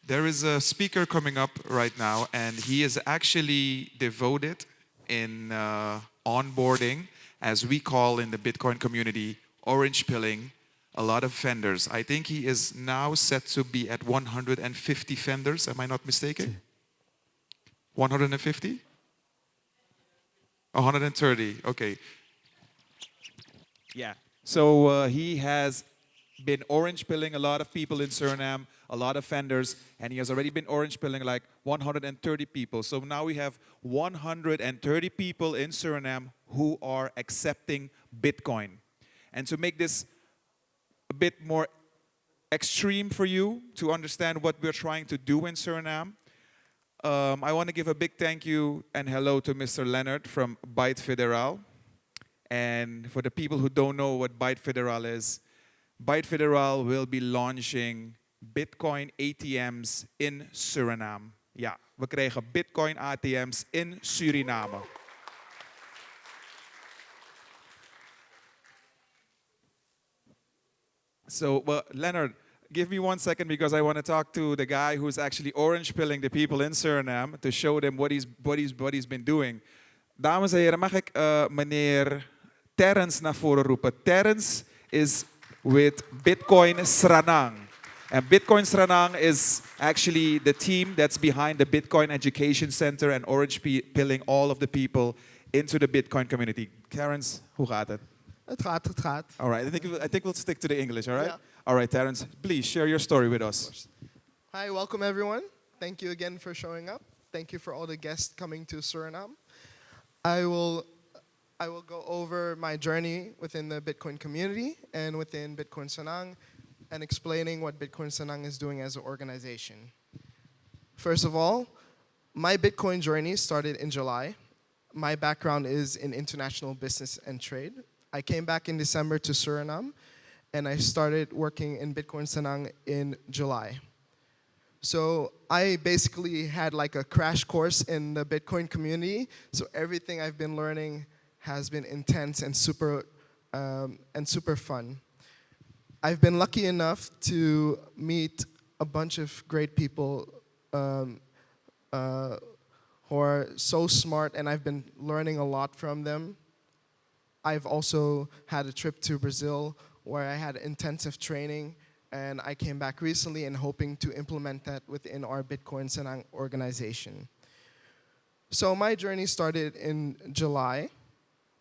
There is a speaker coming up right now, and he is actually devoted in onboarding, as we call in the Bitcoin community, orange pilling a lot of vendors. I think he is now set to be at 150 vendors. Am I not mistaken? 150? 130. Okay. Yeah. So he has been orange pilling a lot of people in Suriname, a lot of vendors, and he has already been orange pilling like 130 people. So now we have 130 people in Suriname who are accepting Bitcoin. And to make this a bit more extreme for you to understand what we're trying to do in Suriname, I want to give a big thank you and hello to Mr. Leonard from Byte Federal. And for the people who don't know what Byte Federal is, Byte Federal will be launching Bitcoin ATM's in Suriname. Ja, we krijgen Bitcoin ATM's in Suriname. So, well, Leonard, give me 1 second because I want to talk to the guy who's actually orange pilling the people in Suriname to show them what he's been doing. Dames en heren, mag ik meneer Terence naar voren roepen? Terence is with Bitcoin Sranan. And Bitcoin Sranan is actually the team that's behind the Bitcoin Education Center and orange pilling all of the people into the Bitcoin community. Terence, hoe gaat het? Het gaat. All right, I think we'll stick to the English, all right? Yeah. All right, Terence, please share your story with us. Hi, welcome everyone. Thank you again for showing up. Thank you for all the guests coming to Suriname. I will go over my journey within the Bitcoin community and within Bitcoin Sranan and explaining what Bitcoin Sranan is doing as an organization. First of all, my Bitcoin journey started in July. My background is in international business and trade. I came back in December to Suriname and I started working in Bitcoin Sranan in July. So I basically had like a crash course in the Bitcoin community. So everything I've been learning has been intense and super fun. I've been lucky enough to meet a bunch of great people who are so smart, and I've been learning a lot from them. I've also had a trip to Brazil where I had intensive training, and I came back recently and hoping to implement that within our Bitcoin Sranan organization. So my journey started in July,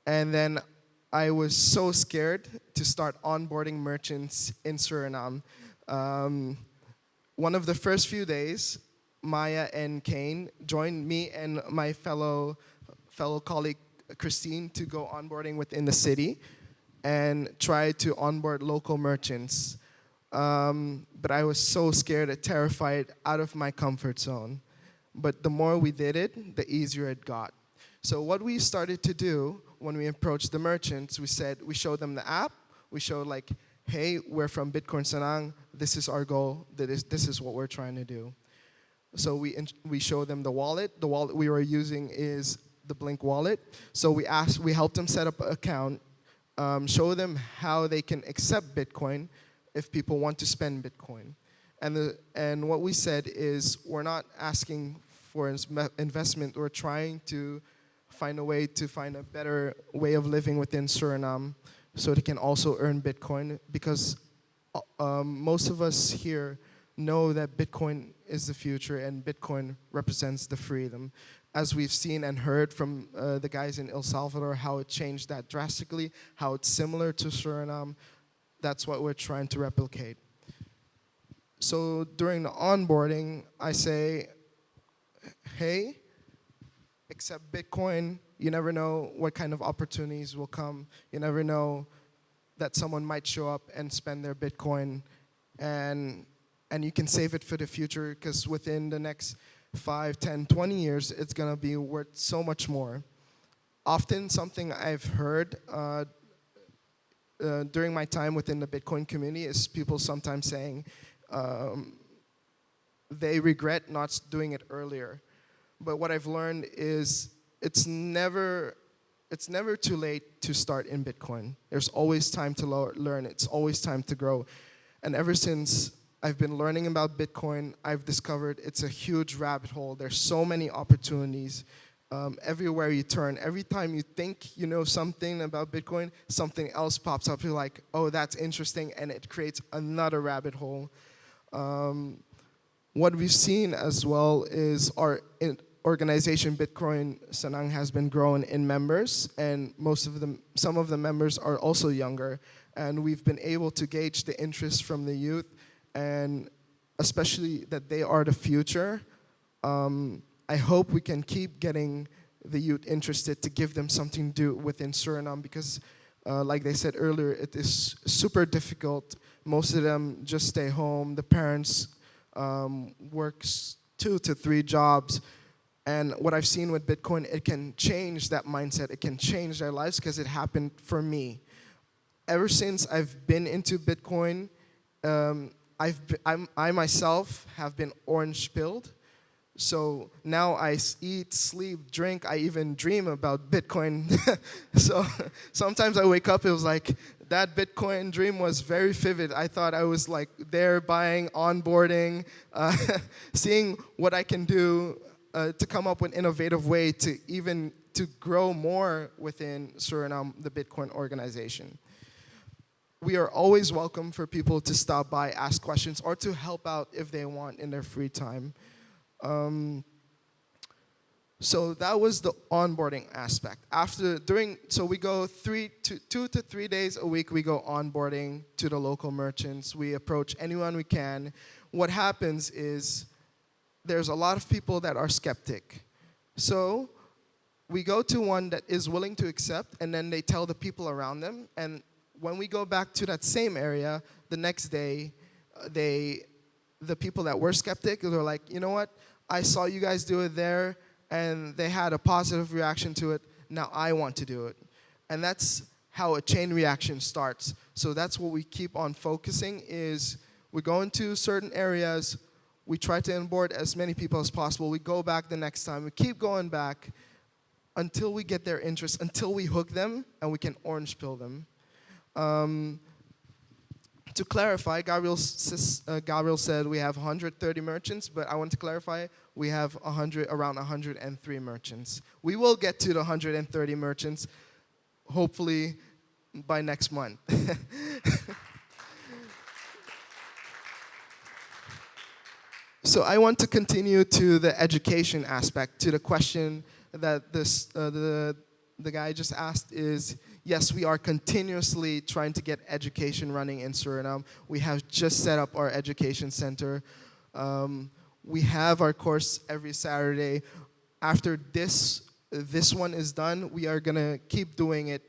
and then I was so scared to start onboarding merchants in Suriname. One of the first few days, Maya and Kane joined me and my fellow colleague Christine to go onboarding within the city and try to onboard local merchants. But I was so scared and terrified, out of my comfort zone. But the more we did it, the easier it got. So what we started to do when we approached the merchants, we showed them the app. We showed like, hey, we're from Bitcoin Sranan. This is our goal. This is what we're trying to do. So we showed them the wallet. The wallet we were using is the Blink wallet. So we helped them set up an account, show them how they can accept Bitcoin if people want to spend Bitcoin. And what we said is we're not asking for investment. We're trying to find a way to find a better way of living within Suriname so they can also earn Bitcoin, because most of us here know that Bitcoin is the future and Bitcoin represents the freedom. As we've seen and heard from the guys in El Salvador, how it changed that drastically, how it's similar to Suriname, that's what we're trying to replicate. So during the onboarding, I say, hey, accept Bitcoin. You never know what kind of opportunities will come. You never know that someone might show up and spend their Bitcoin, and you can save it for the future, because within the next 5, 10, 20 years, it's going to be worth so much more. Often something I've heard during my time within the Bitcoin community is people sometimes saying they regret not doing it earlier. But what I've learned is it's never too late to start in Bitcoin. There's always time to learn. It's always time to grow. And ever since I've been learning about Bitcoin. I've discovered it's a huge rabbit hole. There's so many opportunities everywhere you turn. Every time you think you know something about Bitcoin, something else pops up. You're like, oh, that's interesting, and it creates another rabbit hole. What we've seen as well is our organization Bitcoin Sranan has been growing in members, and some of the members are also younger, and we've been able to gauge the interest from the youth, and especially that they are the future. I hope we can keep getting the youth interested to give them something to do within Suriname because, like they said earlier, it is super difficult. Most of them just stay home. The parents works 2 to 3 jobs. And what I've seen with Bitcoin, it can change that mindset. It can change their lives because it happened for me. Ever since I've been into Bitcoin, I myself have been orange pilled. So now I eat, sleep, drink, I even dream about Bitcoin. So sometimes I wake up, it was like, that Bitcoin dream was very vivid. I thought I was like there buying, onboarding, seeing what I can do to come up with an innovative way to grow more within Suriname, the Bitcoin organization. We are always welcome for people to stop by, ask questions, or to help out if they want in their free time. So that was the onboarding aspect. So we go 2 to 3 days a week. We go onboarding to the local merchants. We approach anyone we can. What happens is there's a lot of people that are skeptic. So we go to one that is willing to accept, and then they tell the people around them. And when we go back to that same area, the next day, the people that were skeptic, they're like, you know what? I saw you guys do it there, and they had a positive reaction to it. Now I want to do it. And that's how a chain reaction starts. So that's what we keep on focusing is we go into certain areas, we try to onboard as many people as possible. We go back the next time. We keep going back until we get their interest, until we hook them, and we can orange pill them. To clarify, Gabriel said we have 130 merchants, but I want to clarify, we have around 103 merchants. We will get to the 130 merchants, hopefully by next month. So I want to continue to the education aspect, to the question that the guy just asked is, yes, we are continuously trying to get education running in Suriname. We have just set up our education center. We have our course every Saturday. After this one is done, we are going to keep doing it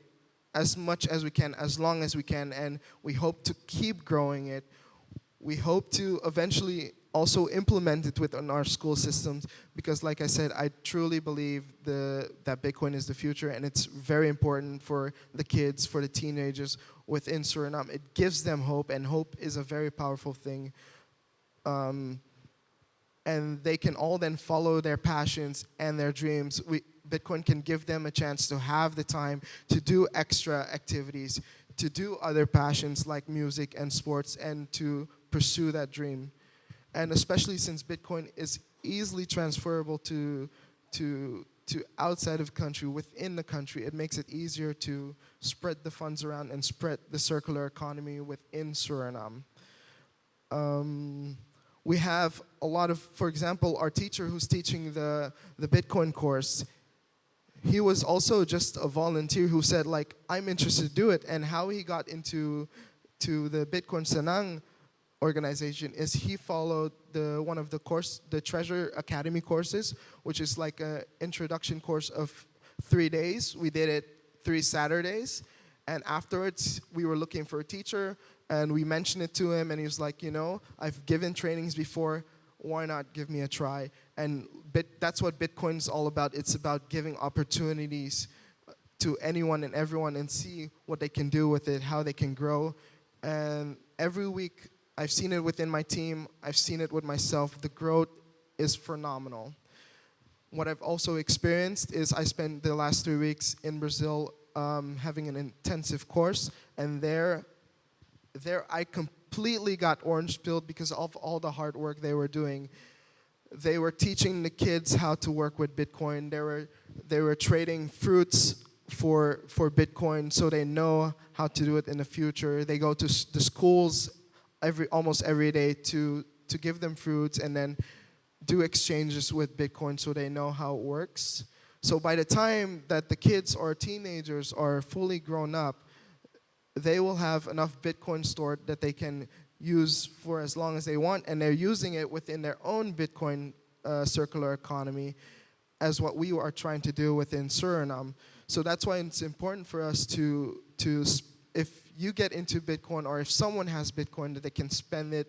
as much as we can, as long as we can, and we hope to keep growing it. We hope to eventually also implement it within our school systems because, like I said, I truly believe that Bitcoin is the future, and it's very important for the kids, for the teenagers within Suriname. It gives them hope, and hope is a very powerful thing. And they can all then follow their passions and their dreams. Bitcoin can give them a chance to have the time to do extra activities, to do other passions like music and sports, and to pursue that dream. And especially since Bitcoin is easily transferable to outside of the country, within the country, it makes it easier to spread the funds around and spread the circular economy within Suriname. We have a lot of, for example, our teacher who's teaching the Bitcoin course, he was also just a volunteer who said, like, I'm interested to do it. And how he got into the Bitcoin Sranan organization is he followed one of the Treasure Academy courses, which is like an introduction course of 3 days. We did it 3 Saturdays, and afterwards we were looking for a teacher, and we mentioned it to him, and he was like, you know, I've given trainings before, why not give me a try? And that's what Bitcoin's all about. It's about giving opportunities to anyone and everyone and see what they can do with it, how they can grow. And every week, I've seen it within my team, I've seen it with myself, the growth is phenomenal. What I've also experienced is I spent the last 3 weeks in Brazil having an intensive course, and there completely got orange pilled because of all the hard work they were doing. They were teaching the kids how to work with Bitcoin. They were trading fruits for Bitcoin, so they know how to do it in the future. They go to the schools almost every day to give them fruits and then do exchanges with Bitcoin, so they know how it works. So by the time that the kids or teenagers are fully grown up, they will have enough Bitcoin stored that they can use for as long as they want, and they're using it within their own Bitcoin circular economy, as what we are trying to do within Suriname. So that's why it's important for us if you get into Bitcoin, or if someone has Bitcoin, that they can spend it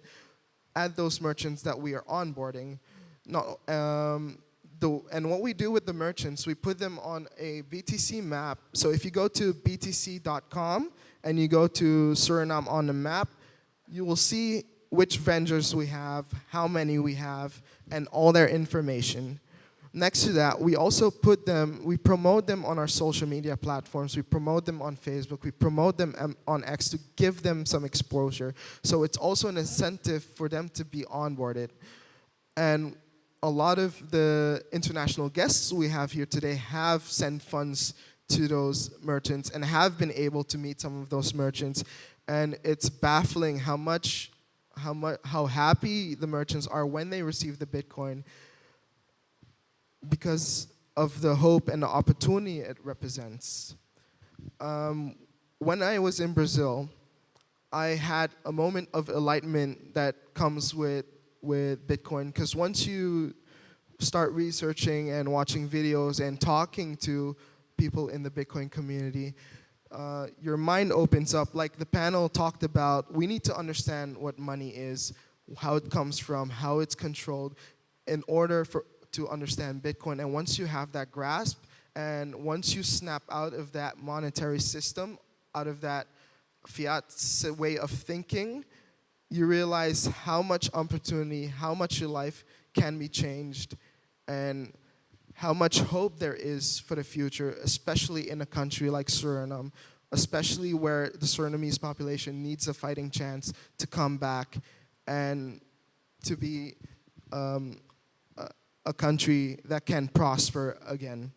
at those merchants that we are onboarding. Not, and what we do with the merchants, we put them on a BTC map. So if you go to btc.com and you go to Suriname on the map, you will see which vendors we have, how many we have, and all their information. Next to that, we also we promote them on our social media platforms. We promote them on Facebook. We promote them on X to give them some exposure. So it's also an incentive for them to be onboarded. And a lot of the international guests we have here today have sent funds to those merchants and have been able to meet some of those merchants. And it's baffling how happy the merchants are when they receive the Bitcoin, because of the hope and the opportunity it represents. When I was in Brazil, I had a moment of enlightenment that comes with Bitcoin, because once you start researching and watching videos and talking to people in the Bitcoin community, your mind opens up. Like the panel talked about, we need to understand what money is, how it comes from, how it's controlled, in order to understand Bitcoin. And once you have that grasp, and once you snap out of that monetary system, out of that fiat way of thinking, you realize how much opportunity, how much your life can be changed, and how much hope there is for the future, especially in a country like Suriname, especially where the Surinamese population needs a fighting chance to come back and to be a country that can prosper again.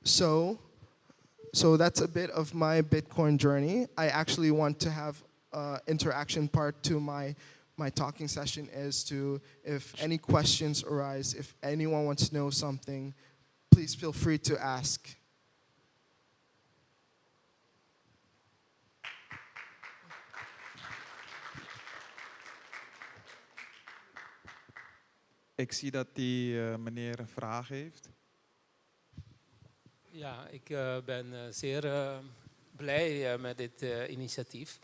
So that's a bit of my Bitcoin journey. I actually want to have interaction part to my talking session, as to if any questions arise, if anyone wants to know something, please feel free to ask. Ik zie dat die meneer een vraag heeft. Ja, ik ben zeer blij met dit initiatief.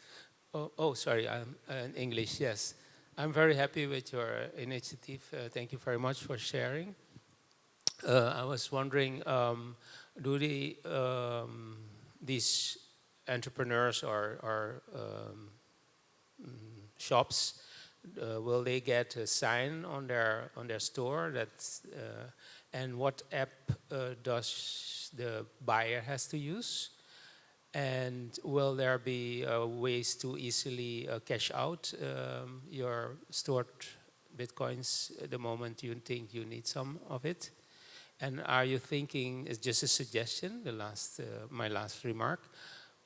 Oh, sorry, I'm in English, yes. I'm very happy with your initiative. Thank you very much for sharing. I was wondering, do these entrepreneurs or shops, will they get a sign on their store that's and what app does the buyer has to use? And will there be ways to easily cash out your stored Bitcoins the moment you think you need some of it? And are you thinking, it's just a suggestion, my last remark,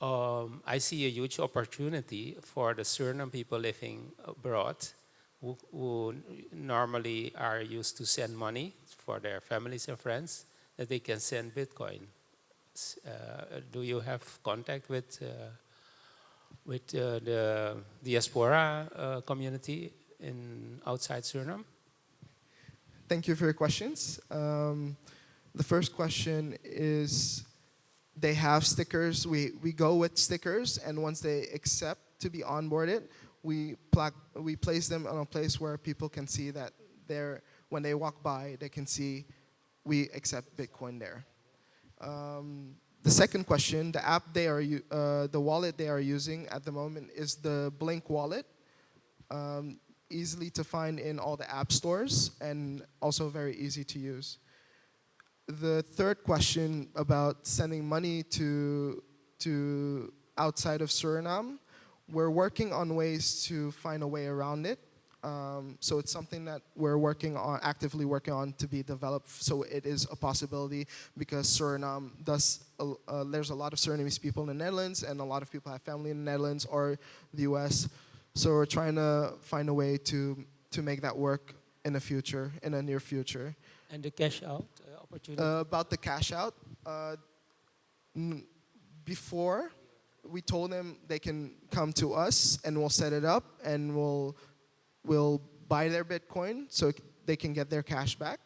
I see a huge opportunity for the Suriname people living abroad who normally are used to send money for their families and friends, that they can send Bitcoin. Do you have contact with the diaspora community outside Suriname? Thank you for your questions. The first question is, they have stickers. We go with stickers, and once they accept to be onboarded, we place them on a place where people can see that when they walk by, they can see we accept Bitcoin there. The second question, the wallet they are using at the moment is the Blink wallet, easily to find in all the app stores and also very easy to use. The third question about sending money to outside of Suriname. We're working on ways to find a way around it. So it's something that we're working on, actively working on to be developed. So it is a possibility because Suriname does. There's a lot of Surinamese people in the Netherlands, and a lot of people have family in the Netherlands or the U.S. So we're trying to find a way to make that work in the future, in the near future. And the cash out opportunity? About the cash out, before we told them they can come to us and we'll set it up and we'll buy their Bitcoin so they can get their cash back.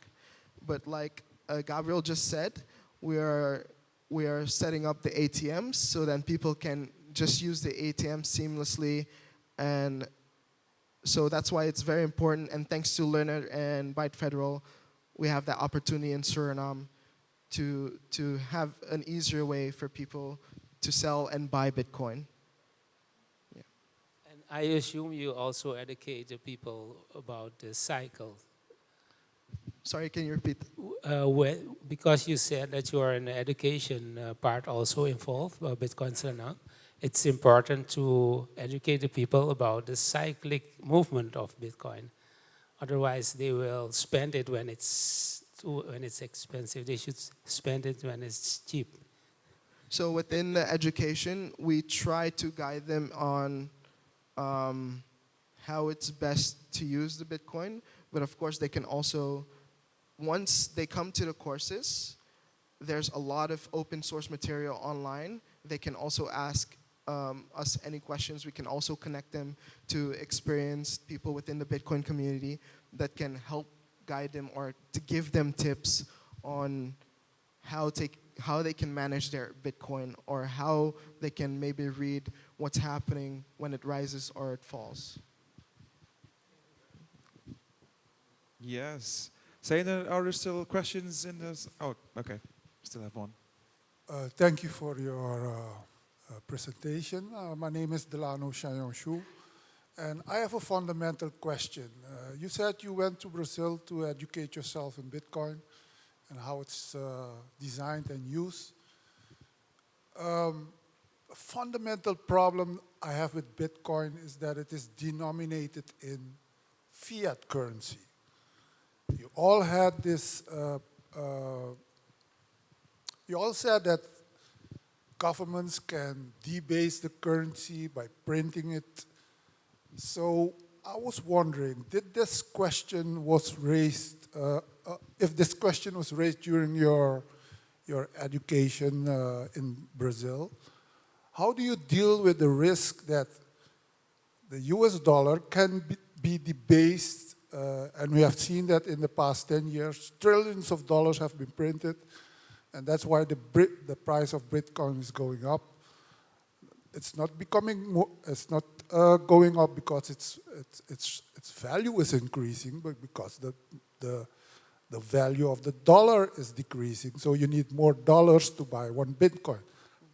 But like Gabriel just said, we are setting up the ATMs so then people can just use the ATM seamlessly, and so that's why it's very important. And thanks to Learner and Byte Federal, we have that opportunity in Suriname to have an easier way for people to sell and buy Bitcoin. Yeah. And I assume you also educate the people about the cycle. Sorry, can you repeat? Because you said that you are in the education part also involved about Bitcoin Sranan, it's important to educate the people about the cyclic movement of Bitcoin. Otherwise, they will spend it when it's expensive. They should spend it when it's cheap. So within the education, we try to guide them on how it's best to use the Bitcoin. But of course, they can also, once they come to the courses, there's a lot of open source material online. They can also ask us any questions. We can also connect them to experienced people within the Bitcoin community that can help guide them or to give them tips on how they can manage their Bitcoin, or how they can maybe read what's happening when it rises or it falls. Yes. Saying, are there still questions in this? Oh, okay. Still have one. Thank you for your presentation. My name is Delano Shanyong-Shu, and I have a fundamental question. You said you went to Brazil to educate yourself in Bitcoin and how it's designed and used. A fundamental problem I have with Bitcoin is that it is denominated in fiat currency. You all had this, you all said that governments can debase the currency by printing it. So I was wondering, did this question was raised, if this question was raised during your education in Brazil, how do you deal with the risk that the US dollar can be debased, and we have seen that in the past 10 years, trillions of dollars have been printed, and that's why the price of Bitcoin is going up. It's not becoming more, it's not going up because its value is increasing, but because the value of the dollar is decreasing. So you need more dollars to buy one Bitcoin.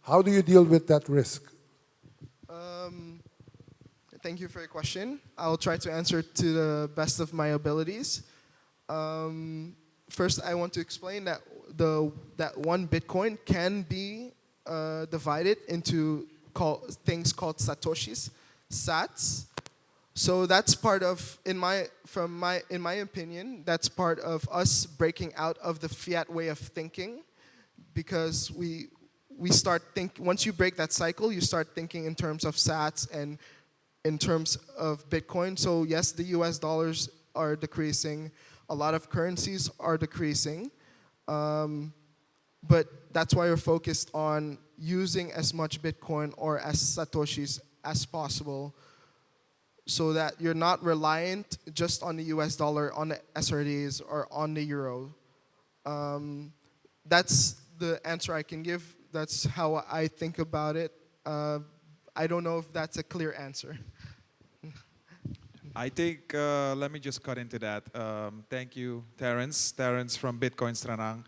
How do you deal with that risk? Thank you for your question. I'll try to answer to the best of my abilities. First, I want to explain that that one Bitcoin can be divided into things called satoshis, sats. So that's part of, in my opinion, that's part of us breaking out of the fiat way of thinking, because we start once you break that cycle, you start thinking in terms of sats and in terms of Bitcoin. So yes, the US dollars are decreasing, a lot of currencies are decreasing, but that's why we're focused on using as much Bitcoin or as satoshis as possible, so that you're not reliant just on the US dollar, on the SRDs, or on the euro. That's the answer I can give. That's how I think about it. I don't know if that's a clear answer. I think, let me just cut into that. Thank you, Terence. Terence from Bitcoin Sranan.